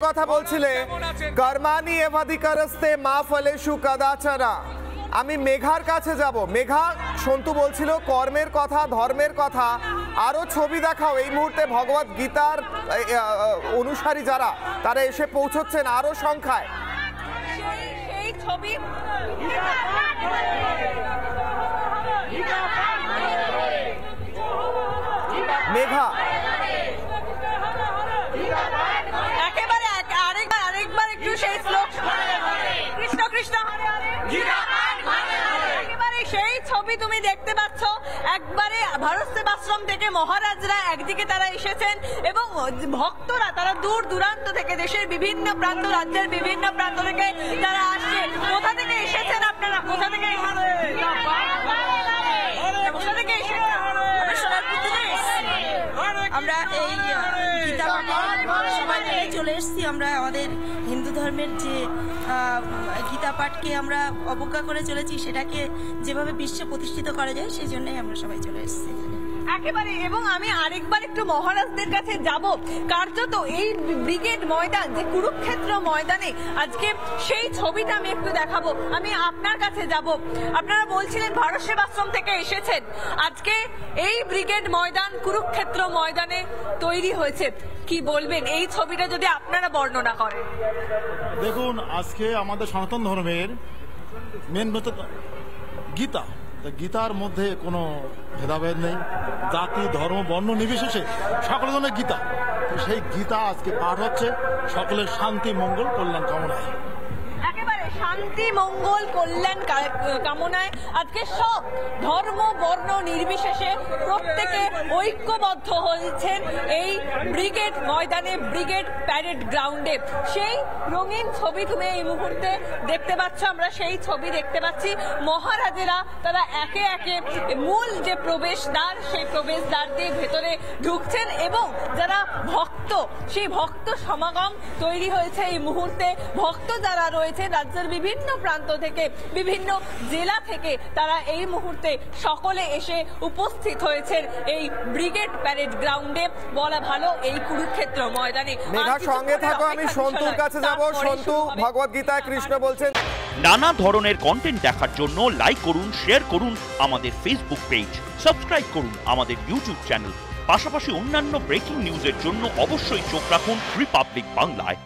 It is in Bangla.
কথা বলছিলে কর্মানি এভাধিকারস্তে মা ফলেষু কদাচনা। আমি মেঘার কাছে যাব। মেঘা, সন্তু বলছিল কর্মের কথা, ধর্মের কথা, আরো ছবি দেখাও। এই মুহূর্তে ভগবত গীতার অনুসারী যারা, তারা এসে পৌঁছচ্ছেন আরো সংখ্যায়। সেই ছবি মেঘা আরেকবার একটু সেই শ্লোক, কৃষ্ণ কৃষ্ণ হরে হরে, একেবারে সেই ছবি তুমি দেখতে পাচ্ছ। একবারে ভারত সেবাশ্রম থেকে মহারাজরা একদিকে তারা এসেছেন এবং ভক্তরা তারা দূর দূরান্ত থেকে, দেশের বিভিন্ন প্রান্ত, রাজ্যের বিভিন্ন প্রান্ত থেকে তারা আসছে। কোথা থেকে এসেছেন আপনারা? কোথা থেকে আমরা এই গীতা সবাই মিলে চলে এসেছি। আমরা আমাদের হিন্দু ধর্মের যে গীতা পাঠকে আমরা অবজ্ঞা করে চলেছি, সেটাকে যেভাবে বিশ্বে প্রতিষ্ঠিত করা যায় সেই জন্যই আমরা সবাই চলে এসেছি একেবারে। এবং আমি আরেকবার একটু মহারাজদের কাছে যাব। কার্যত এই ব্রিগেড ময়দান, যে কুরুক্ষেত্র ময়দানে আজকে সেই ছবিটা আমি একটু দেখাবো। আমি আপনার কাছে যাব। আপনারা বলছিলেন ভারত সেবাশ্রম থেকে এসেছেন, আজকে এই ব্রিগেড ময়দান কুরুক্ষেত্র ময়দানে তৈরি হয়েছে। কি বলবেন এই ছবিটা যদি আপনারা বর্ণনা করেন? দেখুন, আজকে আমাদের সনাতন ধর্মের মেন গীতা, গীতার মধ্যে কোনো ভেদাভেদ নেই, জাতি ধর্ম বর্ণ নির্বিশেষে সকলের জন্য গীতা। সেই গীতা আজকে পাঠ হচ্ছে সকলের শান্তি মঙ্গল কল্যাণ কামনায়। একেবারে শান্তি মঙ্গল কল্যাণ কামনায় আজকে সব ধর্ম বর্ণ নির্বিশেষে প্রত্যেকে ঐক্যবদ্ধ হয়েছেন এই ব্রিগেড ময়দানে, ব্রিগেড প্যারেড গ্রাউন্ডে। সেই রঙিন ছবি তুমি এই মুহূর্তে দেখতে পাচ্ছ, আমরা সেই ছবি দেখতে পাচ্ছি। মহারাজেরা তারা একে একে মূল যে প্রবেশদ্বার, সেই প্রবেশদ্বার দিয়ে ভেতরে ঢুকছেন এবং যারা ভক্ত, সেই ভক্ত সমাগম তৈরি হয়েছে এই মুহূর্তে। ভক্ত যারা রয়েছে রাজ্যের বিভিন্ন প্রান্ত থেকে, বিভিন্ন জেলা থেকে, তারা এই মুহূর্তে সকলে এসে উপস্থিত হয়েছেন এই ব্রিগেড প্যারেড গ্রাউন্ডে, বলা ভালো এই কুরুক্ষেত্র ময়দানে। মেঘার সঙ্গে থাকো, আমি সন্তুর কাছে যাব। সন্তু, ভগবত গীতায় কৃষ্ণ বলছেন। নানা ধরনের কন্টেন্ট দেখার জন্য লাইক করুন, শেয়ার করুন আমাদের ফেসবুক পেজ, সাবস্ক্রাইব করুন আমাদের ইউটিউব চ্যানেল। পাশাপাশি অন্যান্য ব্রেকিং নিউজের জন্য অবশ্যই চোখ রাখুন রিপাবলিক বাংলায়।